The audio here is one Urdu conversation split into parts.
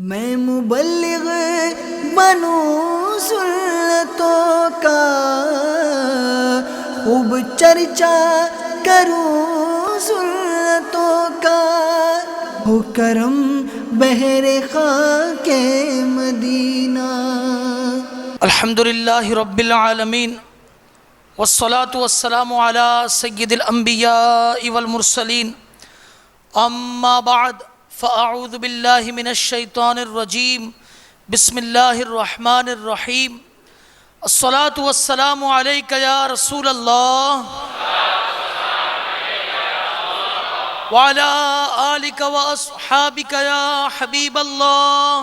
میں مبلغ بنوں سنتوں کا، خوب چرچا کروں سنتوں کا، ہو کرم بہر خاک مدینہ۔ الحمدللہ رب العالمین، والصلاة والسلام علی سید الانبیاء والمرسلین، اما بعد فاعوذ باللہ من الشیطان الرجیم، بسم اللہ الرحمن الرحیم۔ الصلاة والسلام علیک یا رسول اللہ وعلی آلک واصحابک یا حبیب اللہ۔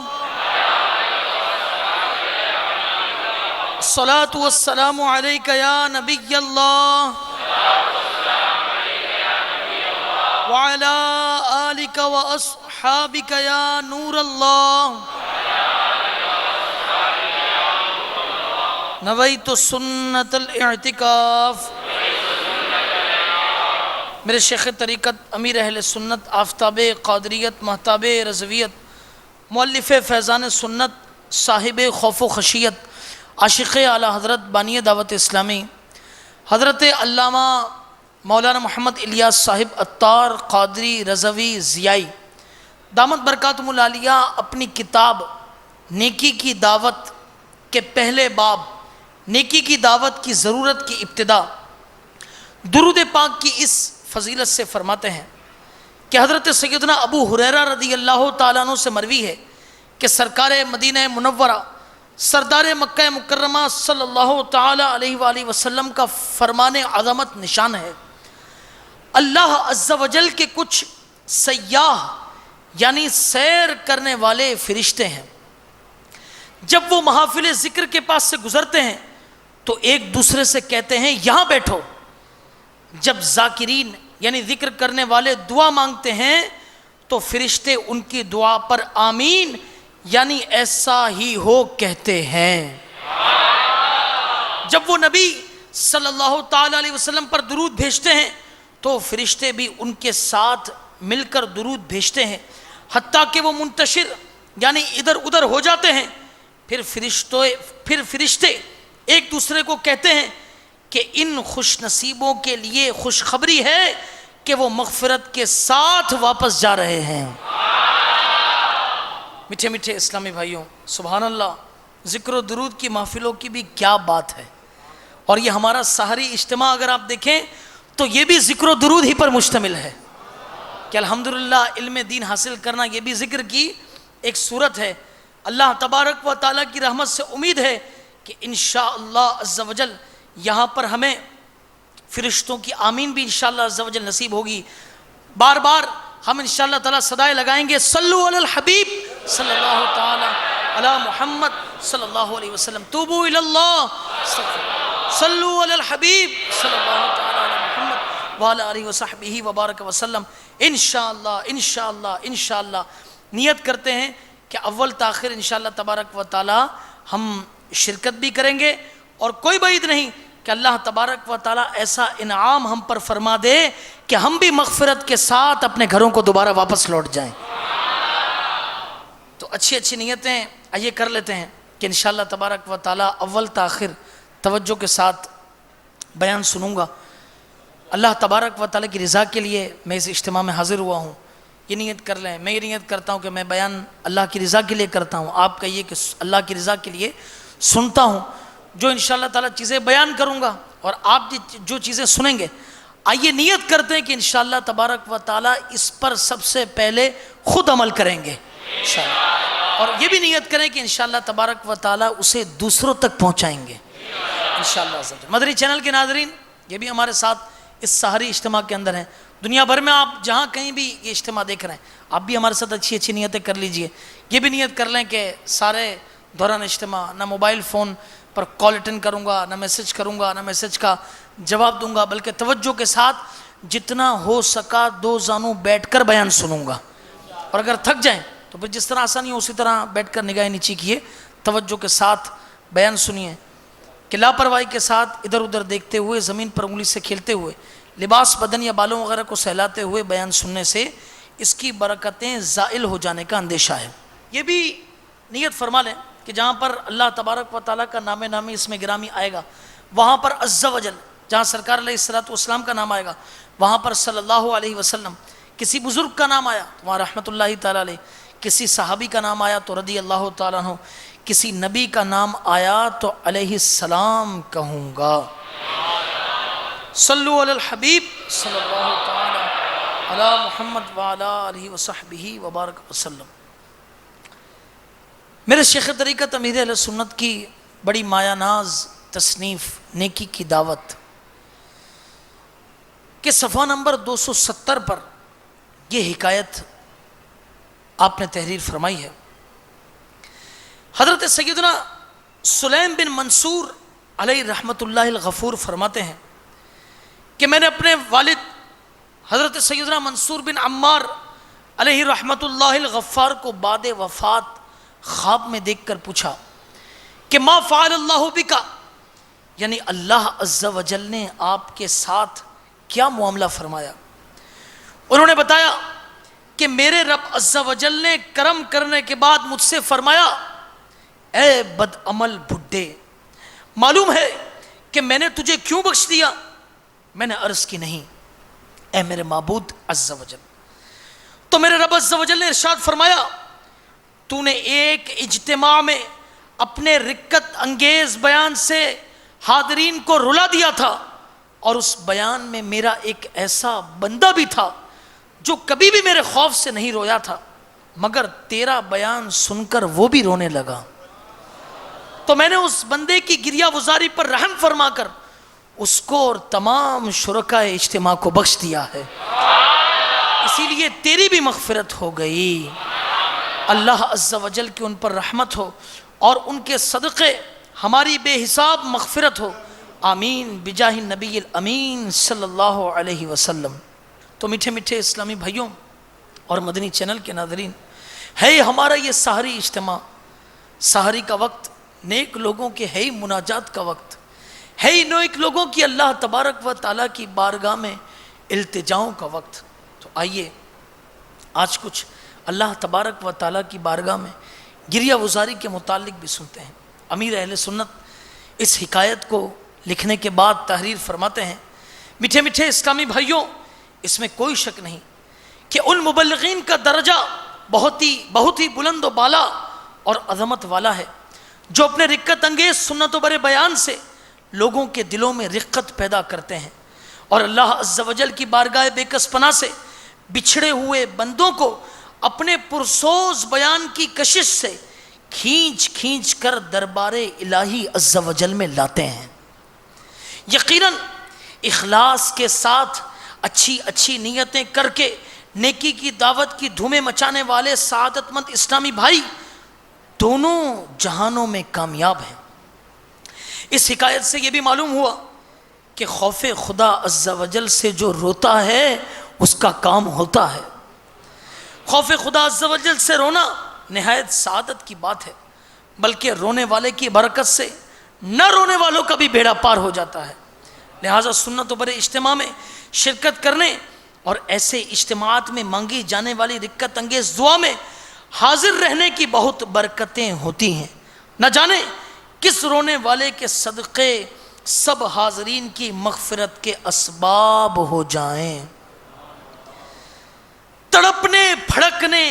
الصلاة والسلام علیک یا نبی اللہ وعلی آلک واصحابک یا نور اللہ۔ نویت سنت الاعتکاف۔ میرے شیخ طریقت امیر اہل سنت آفتاب قادریت مہتاب رضویت مؤلف فیضان سنت صاحب خوف و خشیت عاشق اعلیٰ حضرت بانی دعوت اسلامی حضرت علامہ مولانا محمد الیاس صاحب عطار قادری رضوی ضیائی دامت برکاتہم العالیہ اپنی کتاب نیکی کی دعوت کے پہلے باب نیکی کی دعوت کی ضرورت کی ابتدا درود پاک کی اس فضیلت سے فرماتے ہیں کہ حضرت سیدنا ابو ہریرہ رضی اللہ تعالیٰ عنہ سے مروی ہے کہ سرکار مدینہ منورہ سردار مکہ مکرمہ صلی اللہ تعالیٰ علیہ وآلہ وسلم کا فرمان عظمت نشان ہے۔ اللہ عز و جل کے کچھ سیاح یعنی سیر کرنے والے فرشتے ہیں، جب وہ محافل ذکر کے پاس سے گزرتے ہیں تو ایک دوسرے سے کہتے ہیں یہاں بیٹھو۔ جب ذاکرین یعنی ذکر کرنے والے دعا مانگتے ہیں تو فرشتے ان کی دعا پر آمین یعنی ایسا ہی ہو کہتے ہیں۔ جب وہ نبی صلی اللہ تعالیٰ علیہ وسلم پر درود بھیجتے ہیں تو فرشتے بھی ان کے ساتھ مل کر درود بھیجتے ہیں، حتیٰ کہ وہ منتشر یعنی ادھر ادھر ہو جاتے ہیں۔ پھر فرشتے ایک دوسرے کو کہتے ہیں کہ ان خوش نصیبوں کے لیے خوشخبری ہے کہ وہ مغفرت کے ساتھ واپس جا رہے ہیں۔ میٹھے میٹھے اسلامی بھائیوں، سبحان اللہ، ذکر و درود کی محفلوں کی بھی کیا بات ہے، اور یہ ہمارا سحری اجتماع اگر آپ دیکھیں تو یہ بھی ذکر و درود ہی پر مشتمل ہے کہ الحمدللہ علم دین حاصل کرنا یہ بھی ذکر کی ایک صورت ہے۔ اللہ تبارک و تعالیٰ کی رحمت سے امید ہے کہ انشاءاللہ عز و جل یہاں پر ہمیں فرشتوں کی آمین بھی انشاءاللہ عز و جل نصیب ہوگی۔ بار بار ہم انشاءاللہ تعالیٰ صدائے لگائیں گے صلو علی الحبیب صلی اللہ تعالیٰ علی محمد صلی اللہ علیہ وسلم، توبو الی اللہ، صلو علی الحبیب صلی اللہ تعالیٰ علی محمد وعلی آلہ وصحبہ وبارک وسلم۔ انشاءاللہ انشاءاللہ انشاءاللہ نیت کرتے ہیں کہ اول تاخیر انشاءاللہ تبارک و تعالیٰ ہم شرکت بھی کریں گے، اور کوئی بعید نہیں کہ اللہ تبارک و تعالیٰ ایسا انعام ہم پر فرما دے کہ ہم بھی مغفرت کے ساتھ اپنے گھروں کو دوبارہ واپس لوٹ جائیں۔ تو اچھی اچھی نیتیں آئیے کر لیتے ہیں کہ انشاءاللہ تبارک و تعالیٰ اول تاخیر توجہ کے ساتھ بیان سنوں گا۔ اللہ تبارک و تعالیٰ کی رضا کے لیے میں اس اجتماع میں حاضر ہوا ہوں، یہ نیت کر لیں۔ میں یہ نیت کرتا ہوں کہ میں بیان اللہ کی رضا کے لیے کرتا ہوں، آپ کہیے کہ اللہ کی رضا کے لیے سنتا ہوں۔ جو انشاءاللہ تعالیٰ چیزیں بیان کروں گا اور آپ جو چیزیں سنیں گے، آئیے نیت کرتے ہیں کہ انشاءاللہ تبارک و تعالیٰ اس پر سب سے پہلے خود عمل کریں گے انشاءاللہ، اور یہ بھی نیت کریں کہ انشاءاللہ تبارک و تعالیٰ اسے دوسروں تک پہنچائیں گے انشاءاللہ۔ مدری چینل کے ناظرین یہ بھی ہمارے ساتھ اس سحری اجتماع کے اندر ہیں، دنیا بھر میں آپ جہاں کہیں بھی یہ اجتماع دیکھ رہے ہیں آپ بھی ہمارے ساتھ اچھی اچھی نیتیں کر لیجئے۔ یہ بھی نیت کر لیں کہ سارے دوران اجتماع نہ موبائل فون پر کال اٹینڈ کروں گا، نہ میسج کروں گا، نہ میسج کا جواب دوں گا، بلکہ توجہ کے ساتھ جتنا ہو سکا دو زانوں بیٹھ کر بیان سنوں گا، اور اگر تھک جائیں تو پھر جس طرح آسانی ہو اسی طرح بیٹھ کر نگاہیں نیچی کیے، توجہ کے ساتھ بیان سنیے کہ لاپرواہی کے ساتھ ادھر ادھر دیکھتے ہوئے، زمین پر انگلی سے کھیلتے ہوئے، لباس بدن یا بالوں وغیرہ کو سہلاتے ہوئے بیان سننے سے اس کی برکتیں زائل ہو جانے کا اندیشہ ہے۔ یہ بھی نیت فرما لیں کہ جہاں پر اللہ تبارک و تعالیٰ کا نام نامی اس میں گرامی آئے گا، وہاں پر عز و جل جہاں سرکار علیہ الصلوۃ والسلام کا نام آئے گا، وہاں پر صلی اللہ علیہ وسلم، کسی بزرگ کا نام آیا تو وہاں رحمۃ اللہ تعالیٰ علیہ، کسی صحابی کا نام آیا تو رضی اللہ تعالیٰ عنہ، کسی نبی کا نام آیا تو علیہ السلام کہوں گا۔ صلو علی الحبیب صلی اللہ تعالیٰ علی محمد وعلی آلہ وصحبہ وبارک وسلم۔ میرے شیخ طریقت امیر اہل سنت کی بڑی مایہ ناز تصنیف نیکی کی دعوت کے صفحہ نمبر 270 پر یہ حکایت آپ نے تحریر فرمائی ہے۔ حضرت سیدنا سلیم بن منصور علیہ رحمت اللہ الغفور فرماتے ہیں کہ میں نے اپنے والد حضرت سیدنا منصور بن عمار علیہ رحمت اللہ الغفار کو بعد وفات خواب میں دیکھ کر پوچھا کہ ما فعل اللہ بکا، یعنی اللہ عز و جل نے آپ کے ساتھ کیا معاملہ فرمایا؟ انہوں نے بتایا کہ میرے رب عز و جل نے کرم کرنے کے بعد مجھ سے فرمایا، اے بد عمل بھڈے، معلوم ہے کہ میں نے تجھے کیوں بخش دیا؟ میں نے عرض کی نہیں اے میرے معبود عز و جل۔ تو میرے رب عز و جل نے ارشاد فرمایا، تو نے ایک اجتماع میں اپنے رکت انگیز بیان سے حاضرین کو رلا دیا تھا، اور اس بیان میں میرا ایک ایسا بندہ بھی تھا جو کبھی بھی میرے خوف سے نہیں رویا تھا، مگر تیرا بیان سن کر وہ بھی رونے لگا، تو میں نے اس بندے کی گریہ وزاری پر رحم فرما کر اس کو اور تمام شرکائے اجتماع کو بخش دیا ہے، اسی لیے تیری بھی مغفرت ہو گئی۔ اللہ عز و جل کی ان پر رحمت ہو اور ان کے صدقے ہماری بے حساب مغفرت ہو، آمین بجاہ النبی الامین صلی اللہ علیہ وسلم۔ تو میٹھے میٹھے اسلامی بھائیوں اور مدنی چینل کے ناظرین، ہے ہمارا یہ سحری اجتماع، سحری کا وقت نیک لوگوں کے ہے مناجات کا وقت ہے، نیک لوگوں کی اللہ تبارک و تعالیٰ کی بارگاہ میں التجاؤں کا وقت۔ تو آئیے آج کچھ اللہ تبارک و تعالیٰ کی بارگاہ میں گریہ وزاری کے متعلق بھی سنتے ہیں۔ امیر اہل سنت اس حکایت کو لکھنے کے بعد تحریر فرماتے ہیں، میٹھے میٹھے اسلامی بھائیوں، اس میں کوئی شک نہیں کہ ان مبلغین کا درجہ بہت ہی بلند و بالا اور عظمت والا ہے جو اپنے رقت انگیز سنت و برے بیان سے لوگوں کے دلوں میں رقت پیدا کرتے ہیں، اور اللہ عز و جل کی بارگاہ بے کس پناہ سے بچھڑے ہوئے بندوں کو اپنے پرسوز بیان کی کشش سے کھینچ کھینچ کر دربار الہی عز و جل میں لاتے ہیں۔ یقیناً اخلاص کے ساتھ اچھی اچھی نیتیں کر کے نیکی کی دعوت کی دھومیں مچانے والے سعادت مند اسلامی بھائی دونوں جہانوں میں کامیاب ہیں۔ اس حکایت سے یہ بھی معلوم ہوا کہ خوف خدا عز و جل سے جو روتا ہے اس کا کام ہوتا ہے۔ خوف خدا عز و جل سے رونا نہایت سعادت کی بات ہے، بلکہ رونے والے کی برکت سے نہ رونے والوں کا بھی بیڑا پار ہو جاتا ہے۔ لہٰذا سنت و برے اجتماع میں شرکت کرنے اور ایسے اجتماعات میں مانگی جانے والی رقت انگیز دعا میں حاضر رہنے کی بہت برکتیں ہوتی ہیں۔ نہ جانے کس رونے والے کے صدقے سب حاضرین کی مغفرت کے اسباب ہو جائیں۔ تڑپنے پھڑکنے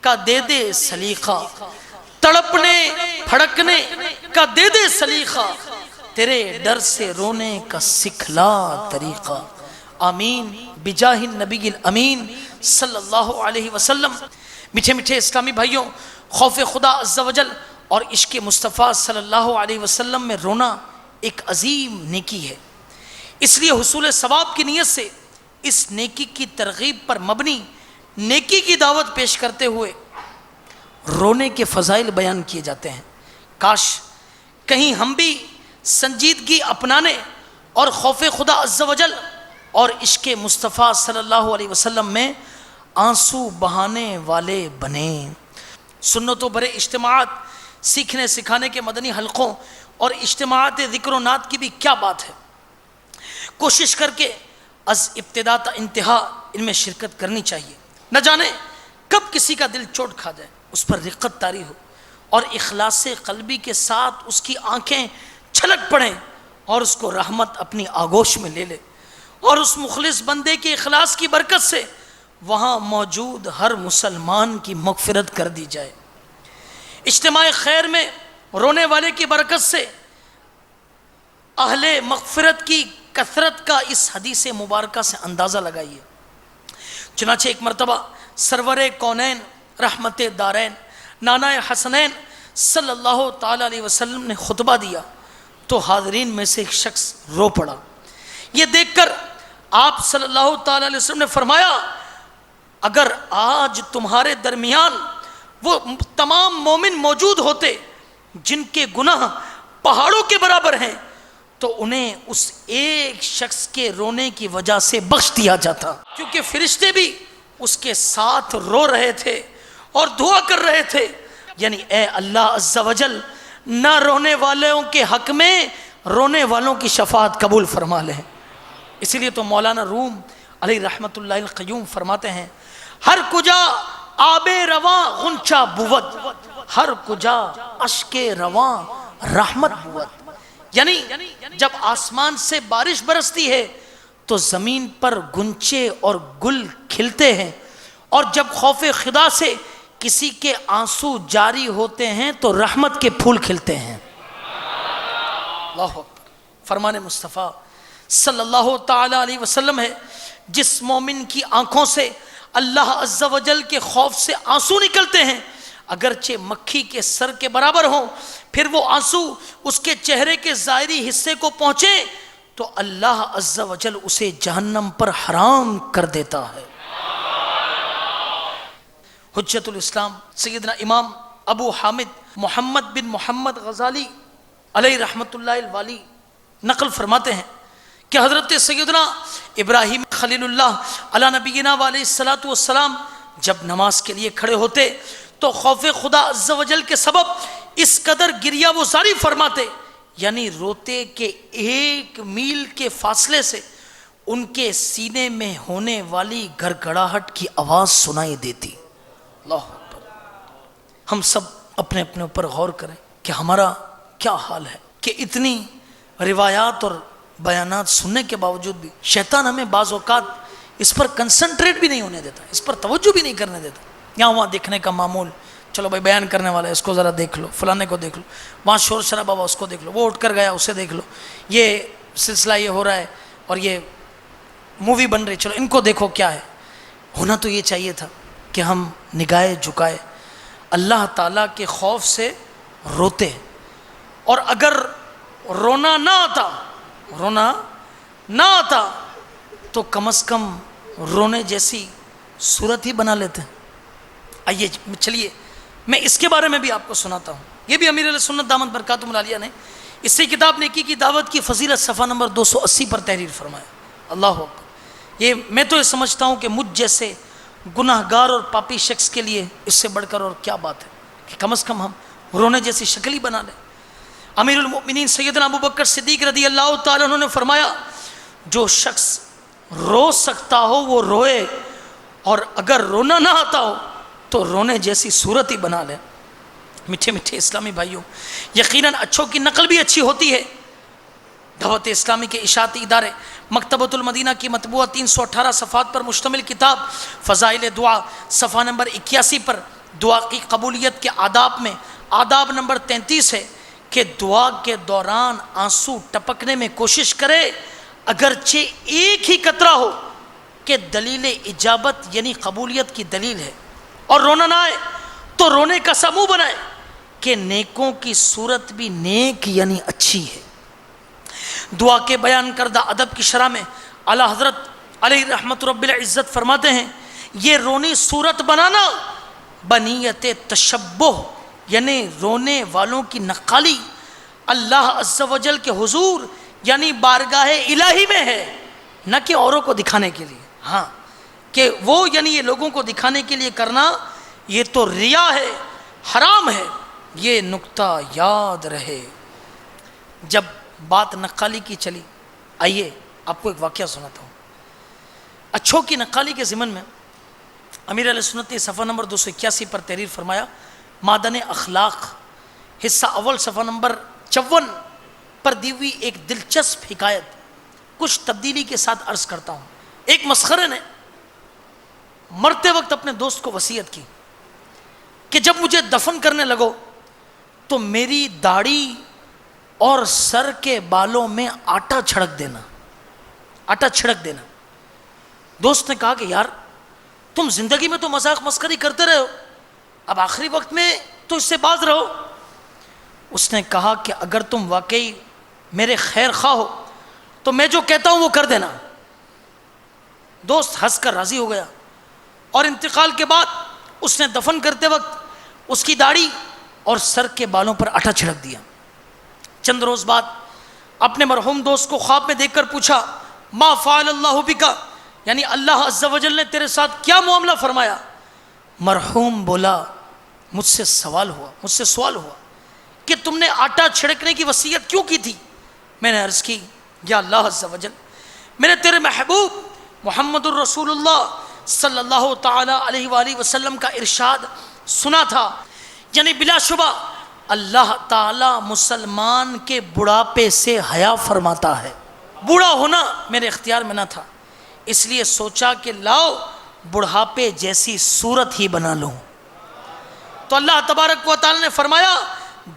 کا دے دے سلیقہ، تڑپنے پھڑکنے کا دے دے سلیقہ، تیرے ڈر سے رونے کا سکھلا طریقہ، آمین بجاہ النبی الامین صلی اللہ علیہ وسلم۔ میٹھے میٹھے اسلامی بھائیوں، خوف خدا عز و جل اور عشق مصطفیٰ صلی اللہ علیہ وسلم میں رونا ایک عظیم نیکی ہے، اس لیے حصول ثواب کی نیت سے اس نیکی کی ترغیب پر مبنی نیکی کی دعوت پیش کرتے ہوئے رونے کے فضائل بیان کیے جاتے ہیں۔ کاش کہیں ہم بھی سنجیدگی اپنانے اور خوف خدا عز و جل اور عشق مصطفیٰ صلی اللہ علیہ وسلم میں آنسو بہانے والے بنیں۔ سنت و برے اجتماعات، سیکھنے سکھانے کے مدنی حلقوں اور اجتماعات ذکر و نعت کی بھی کیا بات ہے، کوشش کر کے از ابتدا تا انتہا ان میں شرکت کرنی چاہیے۔ نہ جانے کب کسی کا دل چوٹ کھا جائے، اس پر رقت طاری ہو اور اخلاص قلبی کے ساتھ اس کی آنکھیں چھلک پڑیں اور اس کو رحمت اپنی آغوش میں لے لے، اور اس مخلص بندے کے اخلاص کی برکت سے وہاں موجود ہر مسلمان کی مغفرت کر دی جائے۔ اجتماع خیر میں رونے والے کی برکت سے اہل مغفرت کی کثرت کا اس حدیث مبارکہ سے اندازہ لگائیے۔ چنانچہ ایک مرتبہ سرور کونین رحمت دارین نانا حسنین صلی اللہ تعالی علیہ وسلم نے خطبہ دیا تو حاضرین میں سے ایک شخص رو پڑا۔ یہ دیکھ کر آپ صلی اللہ تعالی علیہ وسلم نے فرمایا، اگر آج تمہارے درمیان وہ تمام مومن موجود ہوتے جن کے گناہ پہاڑوں کے برابر ہیں تو انہیں اس ایک شخص کے رونے کی وجہ سے بخش دیا جاتا، کیونکہ فرشتے بھی اس کے ساتھ رو رہے تھے اور دعا کر رہے تھے، یعنی اے اللہ عز و جل نہ رونے والوں کے حق میں رونے والوں کی شفاعت قبول فرما لے۔ اسی لیے تو مولانا روم علیہ رحمت اللہ القیوم فرماتے ہیں، ہر کجا آب رواں غنچہ بود، ہر کجا اشک رواں رحمت بود۔ یعنی جب آسمان سے بارش برستی ہے تو زمین پر گنچے اور گل کھلتے ہیں، اور جب خوف خدا سے کسی کے آنسو جاری ہوتے ہیں تو رحمت کے پھول کھلتے ہیں۔ اللہ اکبر۔ فرمان مصطفیٰ صلی اللہ تعالی علیہ وسلم ہے، جس مومن کی آنکھوں سے اللہ عز و جل کے خوف سے آنسو نکلتے ہیں اگرچہ مکھی کے سر کے برابر ہوں، پھر وہ آنسو اس کے چہرے کے ظاہری حصے کو پہنچے تو اللہ عز و جل اسے جہنم پر حرام کر دیتا ہے۔ حجت الاسلام سیدنا امام ابو حامد محمد بن محمد غزالی علیہ رحمت اللہ الوالی نقل فرماتے ہیں کہ حضرت سیدنا ابراہیم خلیل اللہ علی نبینا علیہ الصلاۃ والسلام جب نماز کے لیے کھڑے ہوتے تو خوف خدا عز و جل کے سبب اس قدر گریہ وہ زاری فرماتے، یعنی روتے کہ 1 میل کے فاصلے سے ان کے سینے میں ہونے والی گڑگڑاہٹ کی آواز سنائی دیتی۔ اللہ اکبر۔ ہم سب اپنے اپنے اوپر غور کریں کہ ہمارا کیا حال ہے کہ اتنی روایات اور بیانات سننے کے باوجود بھی شیطان ہمیں بعض اوقات اس پر کنسنٹریٹ بھی نہیں ہونے دیتا، اس پر توجہ بھی نہیں کرنے دیتا۔ یہاں وہاں دیکھنے کا معمول، چلو بھائی بیان کرنے والا ہے اس کو ذرا دیکھ لو، فلانے کو دیکھ لو، وہاں شور شرابہ ہوا اس کو دیکھ لو، وہ اٹھ کر گیا اسے دیکھ لو، یہ سلسلہ یہ ہو رہا ہے اور یہ مووی بن رہی، چلو ان کو دیکھو کیا ہے۔ ہونا تو یہ چاہیے تھا کہ ہم نگاہیں جھکائے اللہ تعالیٰ کے خوف سے روتے، اور اگر رونا نہ آتا تو کم از کم رونے جیسی صورت ہی بنا لیتے ہیں۔ آئیے چلیے میں اس کے بارے میں بھی آپ کو سناتا ہوں، یہ بھی امیر علیہ سنت دامت برکاتہم العالیہ نے اس سے کتاب نیکی کی دعوت کی فضیلت صفحہ نمبر 280 پر تحریر فرمایا۔ اللہ اکبر۔ یہ میں تو یہ سمجھتا ہوں کہ مجھ جیسے گناہگار اور پاپی شخص کے لیے اس سے بڑھ کر اور کیا بات ہے کہ کم از کم ہم رونے جیسی شکل ہی بنا لیں۔ امیر المؤمنین سیدنا ابو بکر صدیق رضی اللہ تعالیٰ عنہ نے فرمایا، جو شخص رو سکتا ہو وہ روئے، اور اگر رونا نہ آتا ہو تو رونے جیسی صورت ہی بنا لے۔ میٹھے میٹھے اسلامی بھائیوں، یقیناً اچھوں کی نقل بھی اچھی ہوتی ہے۔ دعوت اسلامی کے اشاعتی ادارے مکتبۃ المدینہ کی مطبوعہ 318 صفحات پر مشتمل کتاب فضائل دعا صفحہ نمبر 81 پر دعا کی قبولیت کے آداب میں آداب نمبر 33 ہے کہ دعا کے دوران آنسو ٹپکنے میں کوشش کرے، اگرچہ ایک ہی قطرہ ہو کہ دلیل اجابت یعنی قبولیت کی دلیل ہے، اور رونا نہ آئے تو رونے کا سا منہ بنائے کہ نیکوں کی صورت بھی نیک یعنی اچھی ہے۔ دعا کے بیان کردہ ادب کی شرح میں اعلیٰ حضرت علیہ رحمت رب العزت فرماتے ہیں، یہ رونی صورت بنانا بنیت تشبہ یعنی رونے والوں کی نقالی اللہ عز و جل کے حضور یعنی بارگاہ الہی میں ہے، نہ کہ اوروں کو دکھانے کے لیے۔ ہاں کہ وہ یعنی یہ لوگوں کو دکھانے کے لیے کرنا یہ تو ریا ہے، حرام ہے، یہ نقطہ یاد رہے۔ جب بات نقالی کی چلی، آئیے آپ کو ایک واقعہ سناتا ہوں۔ اچھوں کی نقالی کے ضمن میں امیر علیہ سنت نے صفحہ نمبر 281 پر تحریر فرمایا، معدن اخلاق حصہ اول صفحہ نمبر 54 پر دی ہوئی ایک دلچسپ حکایت کچھ تبدیلی کے ساتھ عرض کرتا ہوں۔ ایک مسخرے نے مرتے وقت اپنے دوست کو وصیت کی کہ جب مجھے دفن کرنے لگو تو میری داڑھی اور سر کے بالوں میں آٹا چھڑک دینا، آٹا چھڑک دینا۔ دوست نے کہا کہ یار تم زندگی میں تو مذاق مسخری کرتے رہے ہو، اب آخری وقت میں تو اس سے باز رہو۔ اس نے کہا کہ اگر تم واقعی میرے خیر خواہ ہو تو میں جو کہتا ہوں وہ کر دینا۔ دوست ہنس کر راضی ہو گیا اور انتقال کے بعد اس نے دفن کرتے وقت اس کی داڑھی اور سر کے بالوں پر آٹا چھڑک دیا۔ چند روز بعد اپنے مرحوم دوست کو خواب میں دیکھ کر پوچھا، ما فعل اللہ بکا، یعنی اللہ عز و جل نے تیرے ساتھ کیا معاملہ فرمایا؟ مرحوم بولا، مجھ سے سوال ہوا کہ تم نے آٹا چھڑکنے کی وصیت کیوں کی تھی؟ میں نے عرض کی، یا اللہ عز و جل، میں نے تیرے محبوب محمد الرسول اللہ صلی اللہ تعالی علیہ وآلہ وسلم کا ارشاد سنا تھا، یعنی بلا شبہ اللہ تعالی مسلمان کے بڑھاپے سے حیا فرماتا ہے۔ بوڑھا ہونا میرے اختیار میں نہ تھا، اس لیے سوچا کہ لاؤ بڑھاپے جیسی صورت ہی بنا لوں۔ تو اللہ تبارک و تعالی نے فرمایا،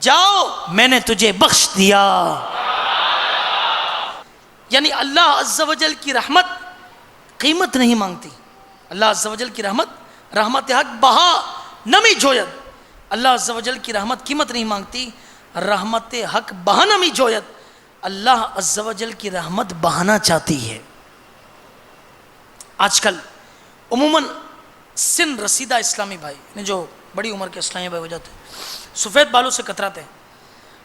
جاؤ میں نے تجھے بخش دیا۔ یعنی اللہ عز و جل کی رحمت قیمت نہیں مانگتی۔ اللہ عز و جل کی رحمت حق بہا نمی جوید۔ اللہ عز و جل کی رحمت قیمت نہیں مانگتی، رحمت حق بہا نمی جوید۔ اللہ عز و جل کی رحمت بہانا چاہتی ہے۔ آج کل عموماً سن رسیدہ اسلامی بھائی نے جو بڑی عمر کے اسلامی بھائی ہو جاتے ہیں سفید بالوں سے کتراتے ہیں،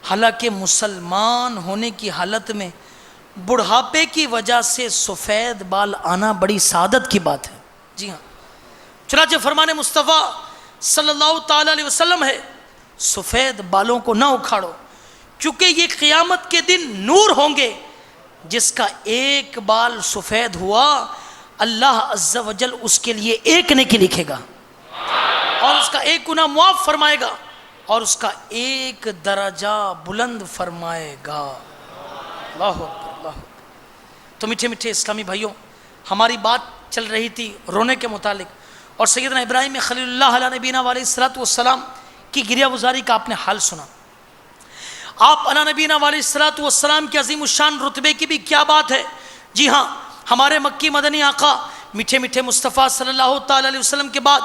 حالانکہ مسلمان ہونے کی حالت میں بڑھاپے کی وجہ سے سفید بال آنا بڑی سعادت کی بات ہے۔ جی ہاں، چنانچہ فرمان مصطفیٰ صلی اللہ تعالی علیہ وسلم ہے، سفید بالوں کو نہ اکھاڑو کیونکہ یہ قیامت کے دن نور ہوں گے۔ جس کا ایک بال سفید ہوا اللہ عز و جل اس کے لیے ایک نیکی لکھے گا اور اس کا ایک گناہ معاف فرمائے گا اور اس کا ایک درجہ بلند فرمائے گا۔ اللہ اکبر، اللہ اکبر۔ تو میٹھے میٹھے اسلامی بھائیوں، ہماری بات چل رہی تھی رونے کے متعلق، اور سیدنا ابراہیم خلیل اللہ علیہ نبینا علیہ الصلوۃ والسلام کی گریہ گزاری کا آپ نے حال سنا۔ آپ علیہ نبینا علیہ الصلوۃ والسلام کی عظیم الشان رتبے کی بھی کیا بات ہے۔ جی ہاں، ہمارے مکی مدنی آقا میٹھے میٹھے مصطفیٰ صلی اللہ تعالی علیہ وسلم کے بعد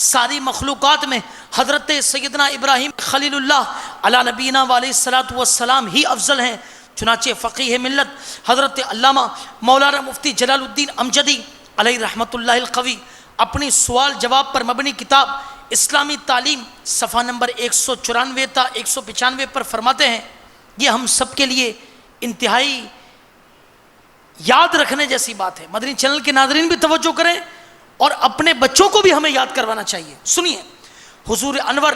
ساری مخلوقات میں حضرت سیدنا ابراہیم خلیل اللہ علیہ نبینا علیہ الصلوۃ والسلام ہی افضل ہیں۔ چنانچہ فقیہ ملت حضرت علامہ مولانا مفتی جلال الدین امجدی علیہ رحمت اللہ القوی اپنی سوال جواب پر مبنی کتاب اسلامی تعلیم صفحہ نمبر 194 تا 195 پر فرماتے ہیں، یہ ہم سب کے لیے انتہائی یاد رکھنے جیسی بات ہے۔ مدنی چینل کے ناظرین بھی توجہ کریں اور اپنے بچوں کو بھی ہمیں یاد کروانا چاہیے۔ سنیے، حضور انور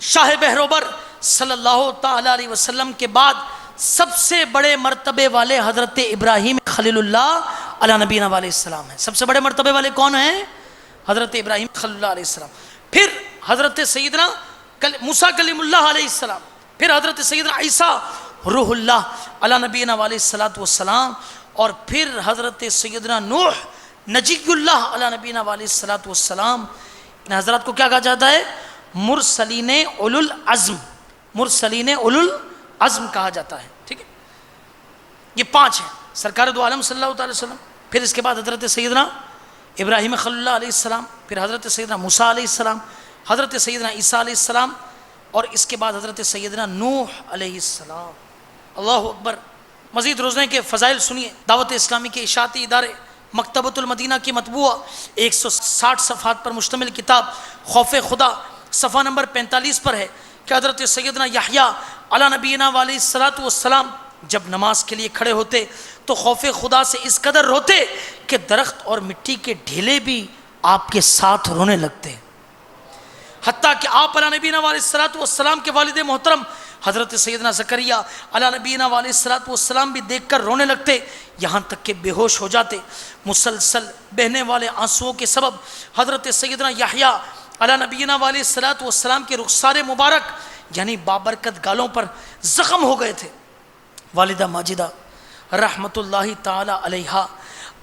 شاہ بہروبر صلی اللہ تعالی علیہ وسلم کے بعد سب سے بڑے مرتبے والے حضرت ابراہیم خلیل اللہ علیہ نبینا علیہ السلام ہیں۔ سب سے بڑے مرتبے والے کون ہیں؟ حضرت ابراہیم خلیل اللہ علیہ السلام، پھر حضرت سیدنا موسیٰ کلیم اللہ علیہ السلام، پھر حضرت سیدنا عیسیٰ روح اللہ علیہ نبینا علیہ الصلوۃ والسلام، اور پھر حضرت سیدنا نوح نجی اللہ علیہ نبینا علیہ الصلوۃ والسلام۔ ان حضرات کو کیا کہا جاتا ہے؟ مرسلین اولو العزم، مرسلین اولو العزم کہا جاتا ہے۔ ٹھیک ہے، یہ 5 ہیں، سرکار دو عالم صلی اللہ تعالی وسلم، پھر اس کے بعد حضرت سیدنا ابراہیم خلیل اللہ علیہ السلام، پھر حضرت سیدنا موسیٰ علیہ السلام، حضرت سیدنا عیسیٰ علیہ السلام، اور اس کے بعد حضرت سیدنا نوح علیہ السلام۔ اللہ اکبر۔ مزید روزنے کے فضائل سنیے۔ دعوت اسلامی کے اشاعتی ادارے مکتبۃ المدینہ کی مطبوعہ 160 صفحات پر مشتمل کتاب خوف خدا صفحہ نمبر 45 پر ہے کہ حضرت سیدنا یحییٰ علیہ نبینا علیہ الصلوۃ والسلام جب نماز کے لیے کھڑے ہوتے تو خوف خدا سے اس قدر روتے کہ درخت اور مٹی کے ڈھیلے بھی آپ کے ساتھ رونے لگتے۔ حتیٰ کہ آپ علیہ نبینا علیہ السلام کے والد محترم حضرت سیدنا زکریہ علیہ نبینا علیہ السلام بھی دیکھ کر رونے لگتے، یہاں تک کہ بے ہوش ہو جاتے۔ مسلسل بہنے والے آنسوؤں کے سبب حضرت سیدنا یحییٰ علیہ نبینا علیہ السلام کے رخسار مبارک یعنی بابرکت گالوں پر زخم ہو گئے تھے۔ والدہ ماجدہ رحمت اللہ تعالی علیہا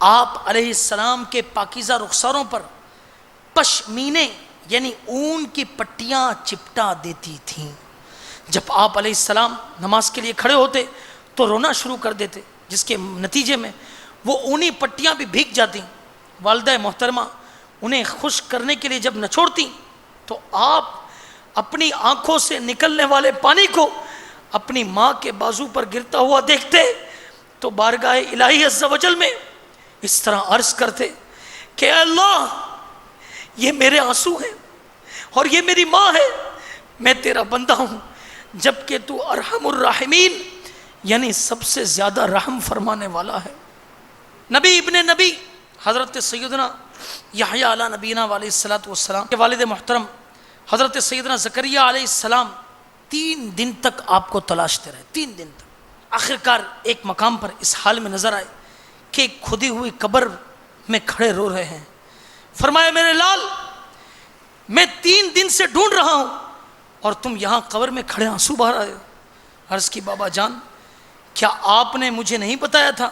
آپ علیہ السلام کے پاکیزہ رخساروں پر پشمینے یعنی اون کی پٹیاں چپٹا دیتی تھیں۔ جب آپ علیہ السلام نماز کے لیے کھڑے ہوتے تو رونا شروع کر دیتے، جس کے نتیجے میں وہ اونی پٹیاں بھی بھیگ جاتی۔ والدہ محترمہ انہیں خوش کرنے کے لیے جب نچوڑتی تو آپ اپنی آنکھوں سے نکلنے والے پانی کو اپنی ماں کے بازو پر گرتا ہوا دیکھتے تو بارگاہ الہی عز و جل میں اس طرح عرض کرتے کہ اے اللہ، یہ میرے آنسو ہیں اور یہ میری ماں ہے، میں تیرا بندہ ہوں، جبکہ تو ارحم الراحمین یعنی سب سے زیادہ رحم فرمانے والا ہے۔ نبی ابن نبی حضرت سیدنا یحییٰ علیہ نبینا علیہ السلام کے والد محترم حضرت سیدنا زکریہ علیہ السلام 3 دن تک آپ کو تلاشتے رہے، 3 دن تک۔ آخرکار ایک مقام پر اس حال میں نظر آئے کہ ایک کھدی ہوئی قبر میں کھڑے رو رہے ہیں۔ فرمایا میرے لال، میں 3 دن سے ڈھونڈ رہا ہوں اور تم یہاں قبر میں کھڑے آنسو بہا رہے ہو۔ عرض کی بابا جان، کیا آپ نے مجھے نہیں بتایا تھا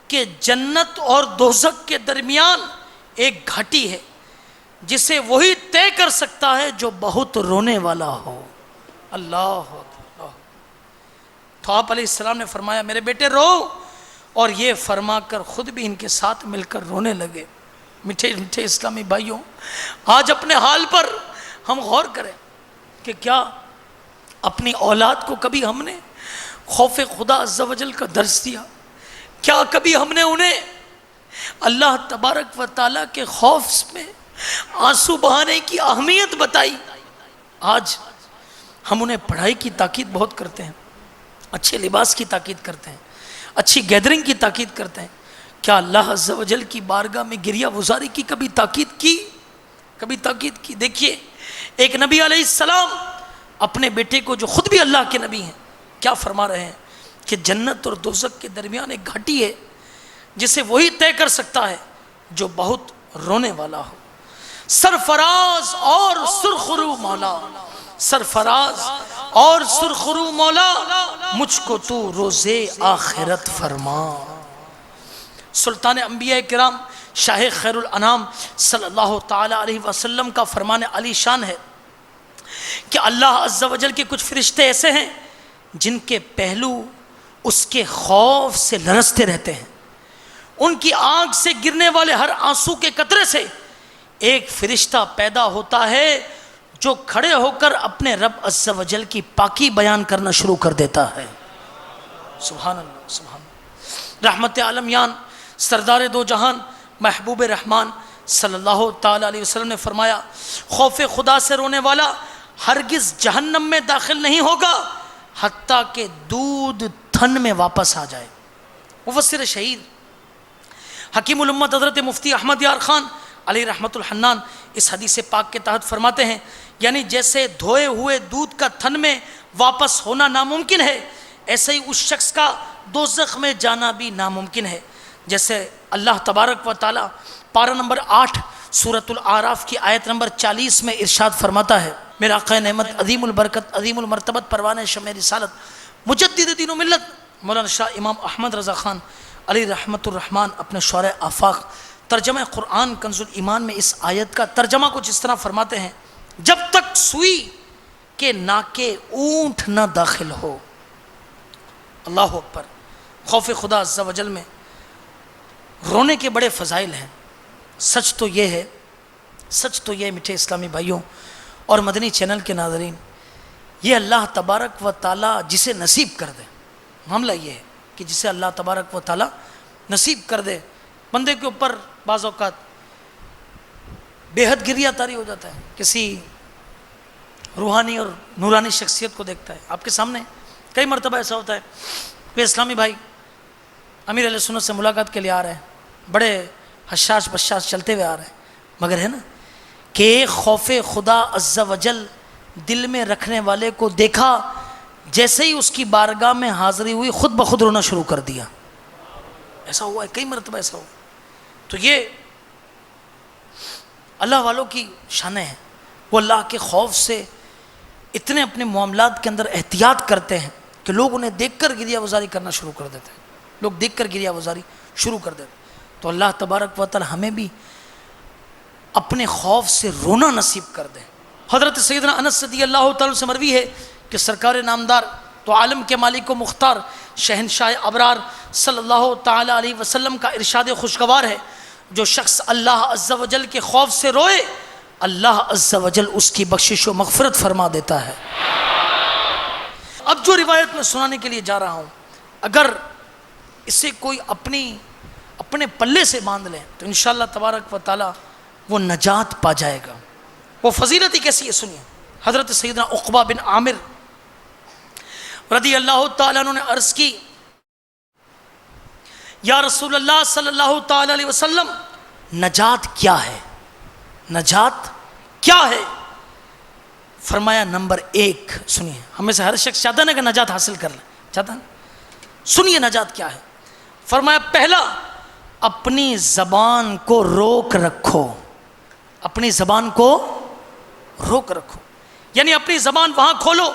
کہ جنت اور دوزخ کے درمیان ایک گھاٹی ہے جسے وہی طے کر سکتا ہے جو بہت رونے والا ہو؟ اللہ اکبر۔ تو آپ علیہ السلام نے فرمایا میرے بیٹے رو، اور یہ فرما کر خود بھی ان کے ساتھ مل کر رونے لگے۔ میٹھے میٹھے اسلامی بھائیوں، آج اپنے حال پر ہم غور کریں کہ کیا اپنی اولاد کو کبھی ہم نے خوف خدا عز و جل کا درس دیا؟ کیا کبھی ہم نے انہیں اللہ تبارک و تعالیٰ کے خوف میں آنسو بہانے کی اہمیت بتائی؟ آج ہم انہیں پڑھائی کی تاکید بہت کرتے ہیں، اچھے لباس کی تاکید کرتے ہیں، اچھی گیدرنگ کی تاکید کرتے ہیں۔ کیا اللہ عز و جل کی بارگاہ میں گریہ وزاری کی کبھی تاکید کی؟ کبھی تاکید کی؟ دیکھیے، ایک نبی علیہ السلام اپنے بیٹے کو، جو خود بھی اللہ کے نبی ہیں، کیا فرما رہے ہیں کہ جنت اور دوزخ کے درمیان ایک گھاٹی ہے جسے وہی طے کر سکتا ہے جو بہت رونے والا ہو۔ سرفراز اور سرخرو مولا، سرفراز اور سرخرو مولا، مجھ کو تو روزے آخرت فرما۔ سلطان انبیاء کرام شاہ خیر الانام صلی اللہ تعالی علیہ وسلم کا فرمان علی شان ہے کہ اللہ عز و جل کے کچھ فرشتے ایسے ہیں جن کے پہلو اس کے خوف سے لرزتے رہتے ہیں۔ ان کی آنکھ سے گرنے والے ہر آنسو کے قطرے سے ایک فرشتہ پیدا ہوتا ہے جو کھڑے ہو کر اپنے رب عز و جل کی پاکی بیان کرنا شروع کر دیتا ہے۔ سبحان اللہ، سبحان اللہ۔ رحمت عالمیان، سردار دو جہان، محبوب رحمان صلی اللہ تعالی علیہ وسلم نے فرمایا، خوف خدا سے رونے والا ہرگز جہنم میں داخل نہیں ہوگا حتیٰ کہ دودھ تھن میں واپس آ جائے۔ مفسر شہید حکیم الامت حضرت مفتی احمد یار خان علیہ رحمت الحنان اس حدیث پاک کے تحت فرماتے ہیں، یعنی جیسے دھوئے ہوئے دودھ کا تھن میں واپس ہونا ناممکن ہے، ایسے ہی اس شخص کا دوزخ میں جانا بھی ناممکن ہے۔ جیسے اللہ تبارک و تعالیٰ پارہ نمبر 8 سورۃ الاعراف کی آیت نمبر 40 میں ارشاد فرماتا ہے، میرا آقا نعمت عظیم البرکت عظیم المرتبت پروان شمع رسالت مجدد دین و ملت مولانا شاہ امام احمد رضا خان علی رحمت الرحمن اپنے شعر آفاق ترجمہ قرآن کنز الایمان میں اس آیت کا ترجمہ کچھ اس طرح فرماتے ہیں، جب تک سوئی کے ناکے اونٹ نہ داخل ہو۔ اللہ اکبر۔ خوف خدا عز و جل میں رونے کے بڑے فضائل ہیں۔ سچ تو یہ ہے میٹھے اسلامی بھائیوں اور مدنی چینل کے ناظرین، یہ اللہ تبارک و تعالیٰ جسے نصیب کر دے، معاملہ یہ ہے کہ جسے اللہ تبارک و تعالیٰ نصیب کر دے، بندے کے اوپر بعض اوقات بے حد گریہ طاری ہو جاتا ہے، کسی روحانی اور نورانی شخصیت کو دیکھتا ہے۔ آپ کے سامنے کئی مرتبہ ایسا ہوتا ہے کہ اسلامی بھائی امیر علیہ سنت سے ملاقات کے لیے آ رہے ہیں، بڑے حشاش بشاش چلتے ہوئے آ رہے ہیں، مگر ہے نا کہ خوف خدا عز و جل دل میں رکھنے والے کو دیکھا، جیسے ہی اس کی بارگاہ میں حاضری ہوئی خود بخود رونا شروع کر دیا. ایسا ہوا ہے، کئی مرتبہ ایسا ہوا. تو یہ اللہ والوں کی شانیں ہیں. وہ اللہ کے خوف سے اتنے اپنے معاملات کے اندر احتیاط کرتے ہیں کہ لوگ انہیں دیکھ کر گریہ وزاری کرنا شروع کر دیتے ہیں. لوگ دیکھ کر گریہ وزاری شروع کر دیتے ہیں. تو اللہ تبارک و تعالی ہمیں بھی اپنے خوف سے رونا نصیب کر دیں. حضرت سیدنا انس رضی اللہ تعالیٰ سے مروی ہے کہ سرکار نامدار تو عالم کے مالک و مختار شہنشاہ ابرار صلی اللہ تعالیٰ علیہ وسلم کا ارشاد خوشگوار ہے، جو شخص اللہ عز و جل کے خوف سے روئے اللہ عز و جل اس کی بخشش و مغفرت فرما دیتا ہے. اب جو روایت میں سنانے کے لیے جا رہا ہوں، اگر اسے کوئی اپنے پلے سے باندھ لیں تو انشاءاللہ تبارک و تعالی وہ نجات پا جائے گا. وہ فضیلت ہی کیسی ہے سنیے. حضرت سیدنا عقبہ بن عامر رضی اللہ تعالیٰ عنہ نے عرض کی، یا رسول اللہ صلی اللہ تعالیٰ علیہ وسلم، نجات کیا ہے؟ نجات کیا ہے؟ فرمایا نمبر 1 سنیے. ہمیں سے ہر شخص چاہتا ہے نا کہ نجات حاصل کر لیں، چاہتا ہے. سنیے نجات کیا ہے. فرمایا پہلا، اپنی زبان کو روک رکھو. اپنی زبان کو روک رکھو، یعنی اپنی زبان وہاں کھولو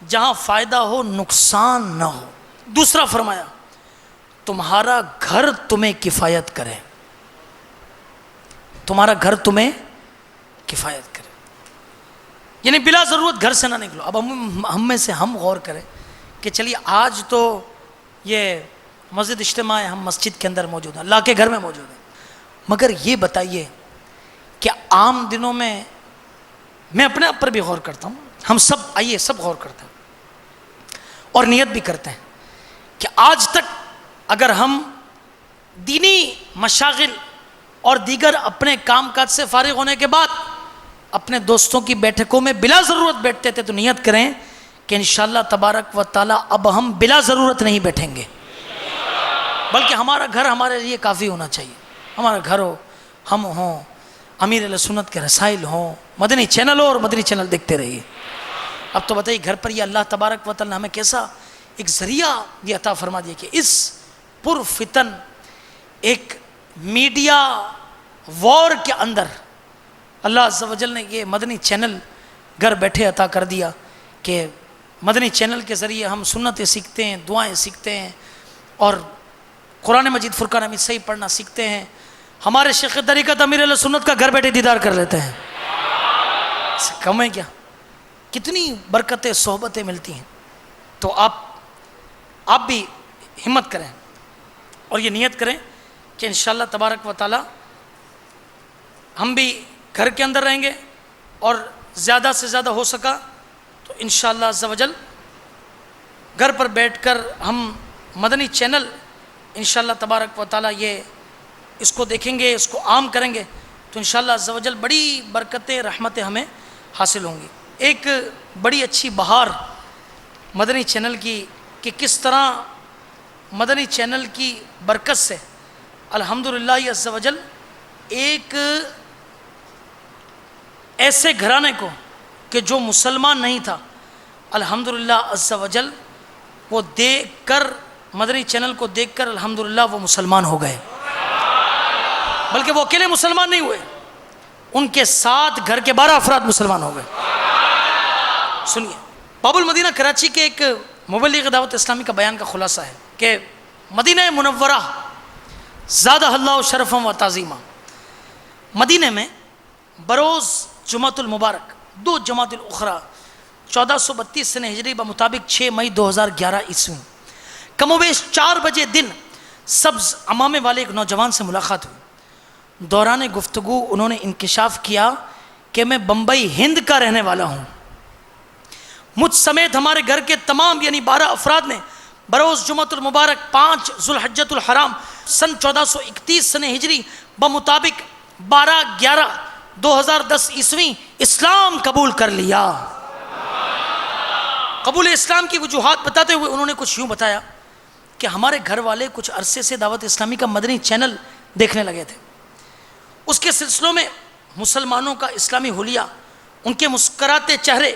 جہاں فائدہ ہو نقصان نہ ہو. دوسرا فرمایا تمہارا گھر تمہیں کفایت کرے. تمہارا گھر تمہیں کفایت کرے، یعنی بلا ضرورت گھر سے نہ نکلو. اب ہم میں سے ہم غور کریں کہ چلیے آج تو یہ مسجد اجتماع ہے، ہم مسجد کے اندر موجود ہیں، اللہ کے گھر میں موجود ہیں، مگر یہ بتائیے کہ عام دنوں میں اپنے آپ پر بھی غور کرتا ہوں، ہم سب آئیے سب غور کرتے ہیں اور نیت بھی کرتے ہیں کہ آج تک اگر ہم دینی مشاغل اور دیگر اپنے کام کاج سے فارغ ہونے کے بعد اپنے دوستوں کی بیٹھکوں میں بلا ضرورت بیٹھتے تھے تو نیت کریں کہ انشاءاللہ تبارک و تعالی اب ہم بلا ضرورت نہیں بیٹھیں گے، بلکہ ہمارا گھر ہمارے لیے کافی ہونا چاہیے. ہمارا گھر ہو، ہم ہوں، امیر اہل سنت کے رسائل ہوں، مدنی چینل ہو اور مدنی چینل دیکھتے رہیے. اب تو بتائیے گھر پر یہ اللہ تبارک و تعالی نے ہمیں کیسا ایک ذریعہ بھی عطا فرما دیا کہ اس پر فتن ایک میڈیا وار کے اندر اللہ عز و جل نے یہ مدنی چینل گھر بیٹھے عطا کر دیا کہ مدنی چینل کے ذریعے ہم سنتیں سیکھتے ہیں، دعائیں سیکھتے ہیں اور قرآن مجید فرقان حمید صحیح پڑھنا سیکھتے ہیں. ہمارے شیخ طریقت امیر اہل سنت کا گھر بیٹھے دیدار کر لیتے ہیں. اس سے کم ہے کیا؟ کتنی برکتیں صحبتیں ملتی ہیں. تو آپ بھی ہمت کریں اور یہ نیت کریں کہ انشاءاللہ تبارک و تعالی ہم بھی گھر کے اندر رہیں گے اور زیادہ سے زیادہ ہو سکا تو انشاءاللہ عز و جل گھر پر بیٹھ کر ہم مدنی چینل انشاءاللہ تبارک و تعالی یہ اس کو دیکھیں گے، اس کو عام کریں گے تو انشاءاللہ عز و جل بڑی برکتیں رحمتیں ہمیں حاصل ہوں گی. ایک بڑی اچھی بہار مدنی چینل کی کہ کس طرح مدنی چینل کی برکت سے الحمدللہ عز و جل ایک ایسے گھرانے کو کہ جو مسلمان نہیں تھا الحمدللہ عز و جل وہ دیکھ کر مدنی چینل کو دیکھ کر الحمدللہ وہ مسلمان ہو گئے. بلکہ وہ اکیلے مسلمان نہیں ہوئے، ان کے ساتھ گھر کے 12 افراد مسلمان ہو گئے. سنیے باب المدینہ کراچی کے ایک مبلغ دعوت اسلامی کا بیان کا خلاصہ ہے کہ مدینہ منورہ زادہ اللہ شرفا و تعظیما، مدینہ میں بروز جمعۃ المبارک 2 جمادی الاخری 1432 سنہ ہجری بمطابق 6 مئی 2011 عیسوی کم و بیش 4 بجے دن سبز عمامے والے ایک نوجوان سے ملاقات ہوئی. دوران گفتگو انہوں نے انکشاف کیا کہ میں بمبئی ہند کا رہنے والا ہوں. مجھ سمیت ہمارے گھر کے تمام یعنی 12 افراد نے بروز جمعۃ المبارک 5 ذوالحجۃ الحرام سن 1431 سنہ ہجری بمطابق 12/11/2010 عیسوی اسلام قبول کر لیا. قبول اسلام کی وجوہات بتاتے ہوئے انہوں نے کچھ یوں بتایا کہ ہمارے گھر والے کچھ عرصے سے دعوت اسلامی کا مدنی چینل دیکھنے لگے تھے. اس کے سلسلوں میں مسلمانوں کا اسلامی حلیہ، ان کے مسکراتے چہرے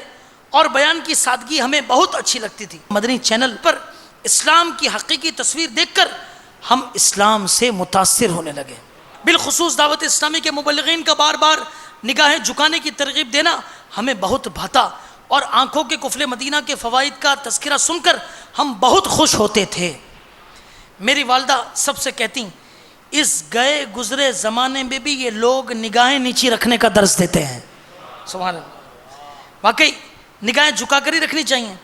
اور بیان کی سادگی ہمیں بہت اچھی لگتی تھی۔ مدنی چینل پر اسلام کی حقیقی تصویر دیکھ کر ہم اسلام سے متاثر ہونے لگے۔ بالخصوص دعوت اسلامی کے مبلغین کا بار بار نگاہیں جھکانے کی ترغیب دینا ہمیں بہت بھاتا، اور آنکھوں کے قفل مدینہ کے فوائد کا تذکرہ سن کر ہم بہت خوش ہوتے تھے۔ میری والدہ سب سے کہتی، اس گئے گزرے زمانے میں بھی یہ لوگ نگاہیں نیچی رکھنے کا درس دیتے ہیں۔ سبحان اللہ، واقعی نگاہیں جھکا کر ہی رکھنی چاہیے۔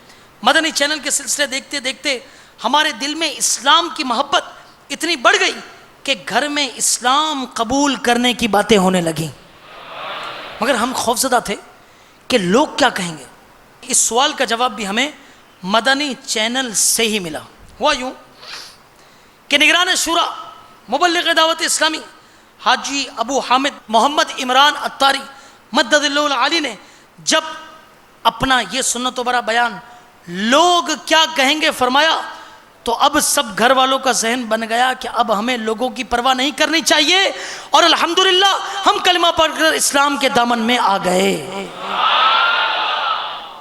مدنی چینل کے سلسلے دیکھتے دیکھتے ہمارے دل میں اسلام کی محبت اتنی بڑھ گئی کہ گھر میں اسلام قبول کرنے کی باتیں ہونے لگیں، مگر ہم خوفزدہ تھے کہ لوگ کیا کہیں گے۔ اس سوال کا جواب بھی ہمیں مدنی چینل سے ہی ملا۔ ہوا یوں کہ نگران شورا مبلغ دعوت اسلامی حاجی ابو حامد محمد عمران عطاری مدد اللہ العالی نے جب اپنا یہ سنت و برا بیان لوگ کیا کہیں گے فرمایا، تو اب سب گھر والوں کا ذہن بن گیا کہ اب ہمیں لوگوں کی پرواہ نہیں کرنی چاہیے، اور الحمدللہ ہم کلمہ پڑھ کر اسلام کے دامن میں آ گئے۔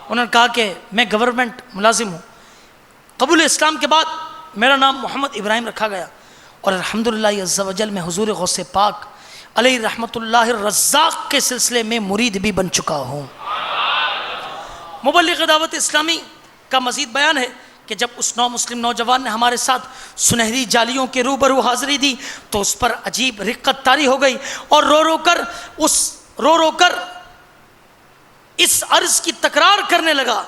انہوں نے کہا کہ میں گورنمنٹ ملازم ہوں، قبول اسلام کے بعد میرا نام محمد ابراہیم رکھا گیا، اور الحمدللہ عز و جل میں حضور غوث پاک علیہ رحمت اللہ الرزاق کے سلسلے میں مرید بھی بن چکا ہوں۔ مبلغ دعوت اسلامی کا مزید بیان ہے کہ جب اس نو مسلم نوجوان نے ہمارے ساتھ سنہری جالیوں کے روبرو حاضری دی تو اس پر عجیب رقت طاری ہو گئی، اور رو رو کر اس عرض کی تکرار کرنے لگا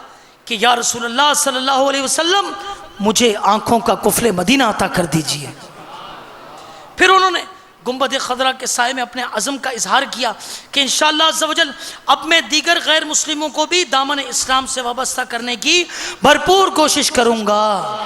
کہ یا رسول اللہ صلی اللہ علیہ وسلم مجھے آنکھوں کا قفل مدینہ عطا کر دیجئے۔ پھر انہوں نے گنبد خضرا کے سائے میں اپنے عزم کا اظہار کیا کہ انشاءاللہ عز و جل اب میں دیگر غیر مسلموں کو بھی دامن اسلام سے وابستہ کرنے کی بھرپور کوشش کروں گا۔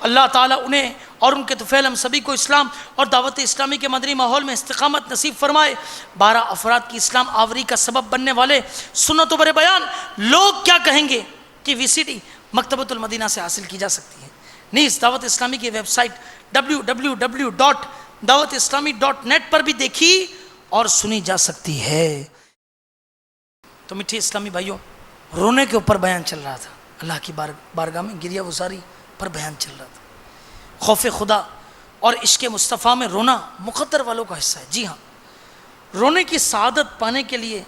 اللہ تعالیٰ انہیں اور ان کے طفیل ہم سبھی کو اسلام اور دعوت اسلامی کے مدنی ماحول میں استقامت نصیب فرمائے۔ 12 افراد کی اسلام آوری کا سبب بننے والے سنت و بر بیان لوگ کیا کہیں گے کہ VCD مکتبۃ المدینہ سے حاصل کی جا سکتی ہے، نیز دعوت اسلامی کی ویب سائٹ www.dawatislami.net پر بھی دیکھی اور سنی جا سکتی ہے۔ تو میٹھے اسلامی بھائیوں، رونے کے اوپر بیان چل رہا تھا، اللہ کی بارگاہ میں گریہ گزاری پر بیان چل رہا تھا۔ خوف خدا اور عشق مصطفیٰ میں رونا مقدر والوں کا حصہ ہے۔ جی ہاں، رونے کی سعادت پانے کے لیے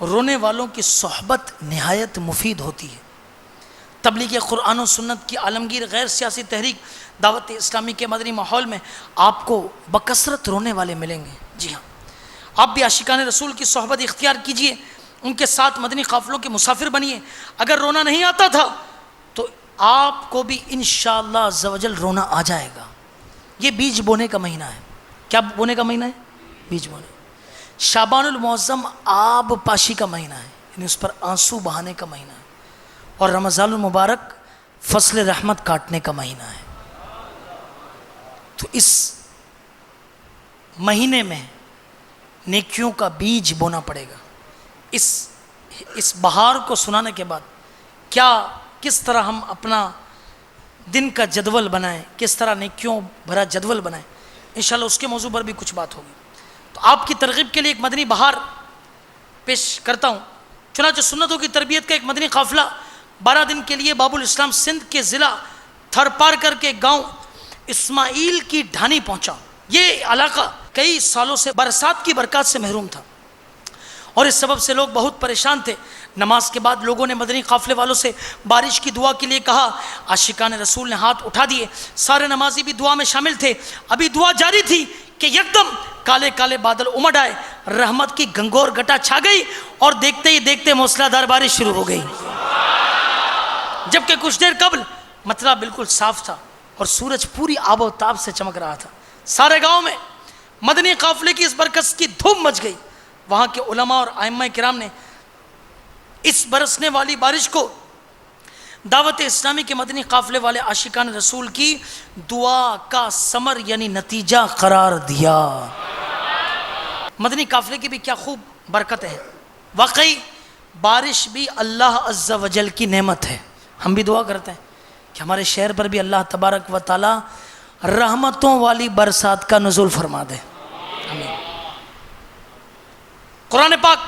رونے والوں کی صحبت نہایت مفید ہوتی ہے۔ تبلیغ قرآن و سنت کی عالمگیر غیر سیاسی تحریک دعوت اسلامی کے مدنی ماحول میں آپ کو بکثرت رونے والے ملیں گے۔ جی ہاں، آپ بھی عاشقان رسول کی صحبت اختیار کیجئے، ان کے ساتھ مدنی قافلوں کے مسافر بنیے۔ اگر رونا نہیں آتا تھا تو آپ کو بھی انشاءاللہ عز و جل رونا آ جائے گا۔ یہ بیج بونے کا مہینہ ہے۔ کیا بونے کا مہینہ ہے؟ بیج بونے۔ شعبان المعظم آب پاشی کا مہینہ ہے، یعنی اس پر آنسو بہانے کا مہینہ ہے، اور رمضان المبارک فصل رحمت کاٹنے کا مہینہ ہے۔ تو اس مہینے میں نیکیوں کا بیج بونا پڑے گا۔ اس بہار کو سنانے کے بعد کس طرح ہم اپنا دن کا جدول بنائیں، کس طرح نیکیوں بھرا جدول بنائیں، انشاءاللہ اس کے موضوع پر بھی کچھ بات ہوگی۔ تو آپ کی ترغیب کے لیے ایک مدنی بہار پیش کرتا ہوں۔ چنانچہ سنتوں کی تربیت کا ایک مدنی قافلہ 12 دن کے لیے باب الاسلام سندھ کے ضلع تھر پار کر کے گاؤں اسماعیل کی ڈھانی پہنچا۔ یہ علاقہ کئی سالوں سے برسات کی برکات سے محروم تھا، اور اس سبب سے لوگ بہت پریشان تھے۔ نماز کے بعد لوگوں نے مدنی قافلے والوں سے بارش کی دعا کے لیے کہا۔ عاشقان رسول نے ہاتھ اٹھا دیے، سارے نمازی بھی دعا میں شامل تھے۔ ابھی دعا جاری تھی کہ یکدم کالے کالے بادل امڈ آئے، رحمت کی گنگور گٹا چھا گئی، اور دیکھتے ہی دیکھتے موسلا دھار بارش شروع ہو گئی۔ جبکہ کچھ دیر قبل مطلع بالکل صاف تھا اور سورج پوری آب و تاب سے چمک رہا تھا۔ سارے گاؤں میں مدنی قافلے کی اس برکت کی دھوم مچ گئی۔ وہاں کے علماء اور ائمہ کرام نے اس برسنے والی بارش کو دعوت اسلامی کے مدنی قافلے والے عاشقان رسول کی دعا کا ثمر یعنی نتیجہ قرار دیا۔ مدنی قافلے کی بھی کیا خوب برکت ہے۔ واقعی بارش بھی اللہ عز و جل کی نعمت ہے۔ ہم بھی دعا کرتے ہیں کہ ہمارے شہر پر بھی اللہ تبارک و تعالی رحمتوں والی برسات کا نزول فرما دے۔ آمین۔ قرآن پاک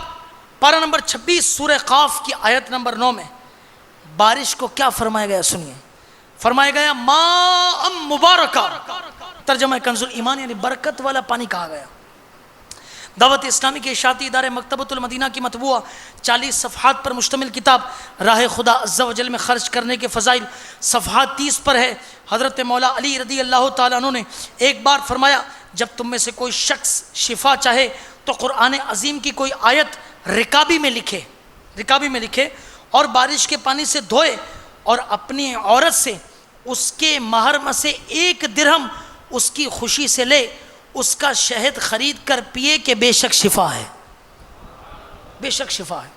پارہ نمبر 26 سورہ قاف کی آیت نمبر 9 میں بارش کو کیا فرمایا گیا سنیے. فرمایا گیا ماء مبارکہ، ترجمہ کنز الایمان یعنی برکت والا پانی کہا گیا. دعوت اسلامی کے اشاعتی ادارے مکتبۃ المدینہ کی مطبوعہ 40 صفحات پر مشتمل کتاب راہ خدا عز و جل میں خرچ کرنے کے فضائل صفحات 30 پر ہے. حضرت مولا علی رضی اللہ تعالیٰ عنہ نے ایک بار فرمایا جب تم میں سے کوئی شخص شفا چاہے تو قرآن عظیم کی کوئی آیت رکابی میں لکھے اور بارش کے پانی سے دھوئے اور اپنی عورت سے اس کے مہر میں سے 1 درہم اس کی خوشی سے لے اس کا شہد خرید کر پیے کہ بے شک شفا ہے. بے شک شفا ہے.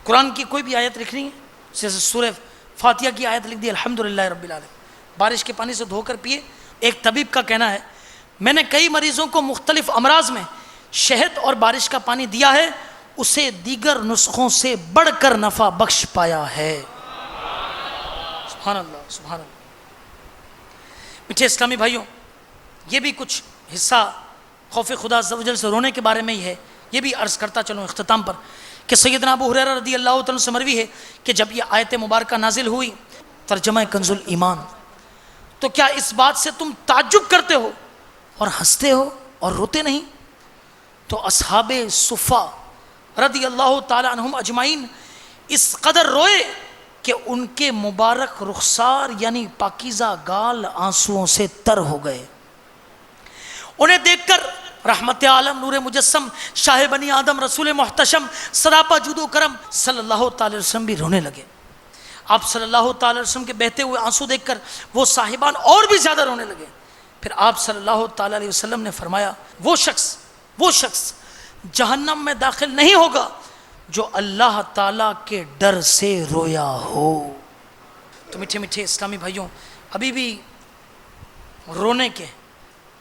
قرآن کی کوئی بھی آیت لکھنی ہے جیسے سورہ فاتحہ کی آیت لکھ دی الحمدللہ رب العالمین، بارش کے پانی سے دھو کر پیے. ایک طبیب کا کہنا ہے میں نے کئی مریضوں کو مختلف امراض میں شہد اور بارش کا پانی دیا ہے، اسے دیگر نسخوں سے بڑھ کر نفع بخش پایا ہے. سبحان اللہ سبحان اللہ. میٹھے اسلامی بھائیوں، یہ بھی کچھ حصہ خوف خدا عز و جل سے رونے کے بارے میں ہی ہے. یہ بھی عرض کرتا چلوں اختتام پر کہ سیدنا ابو ہریرہ رضی اللہ تعالیٰ سے مروی ہے کہ جب یہ آیت مبارکہ نازل ہوئی ترجمہ کنز الایمان، تو کیا اس بات سے تم تعجب کرتے ہو اور ہنستے ہو اور روتے نہیں؟ تو اصحاب صفہ رضی اللہ تعالیٰ عنہم اجمعین اس قدر روئے کہ ان کے مبارک رخسار یعنی پاکیزہ گال آنسوؤں سے تر ہو گئے. انہیں دیکھ کر رحمت عالم نور مجسم شاہ بنی آدم رسول محتشم سراپا جود و کرم صلی اللہ تعالی وسلم بھی رونے لگے. آپ صلی اللہ تعالی وسلم کے بہتے ہوئے آنسو دیکھ کر وہ صاحبان اور بھی زیادہ رونے لگے. پھر آپ صلی اللہ تعالی علیہ وسلم نے فرمایا وہ شخص جہنم میں داخل نہیں ہوگا جو اللہ تعالیٰ کے ڈر سے رویا ہو. تو میٹھے میٹھے اسلامی بھائیوں، ابھی بھی رونے کے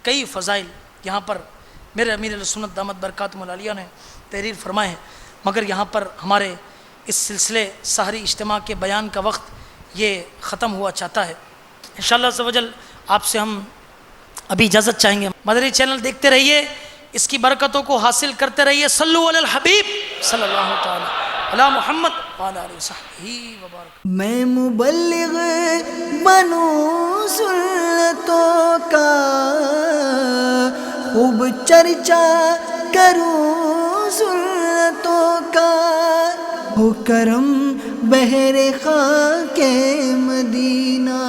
کئی فضائل یہاں پر میرے امیر اہل سنت دامت برکاتہم العالیہ نے تحریر فرمائے ہیں، مگر یہاں پر ہمارے اس سلسلے سحری اجتماع کے بیان کا وقت یہ ختم ہوا چاہتا ہے. انشاءاللہ عز و جل آپ سے ہم ابھی اجازت چاہیں گے. مدنی چینل دیکھتے رہیے، اس کی برکتوں کو حاصل کرتے رہیے. صلو علی الحبیب صلی اللہ تعالی علی محمد وعلی آلہ وصحبہ وبارک. میں مبلغ بنوں سنتوں کا خوب چرچا کروں سنتوں کا، ہو کرم بہر خاک مدینہ.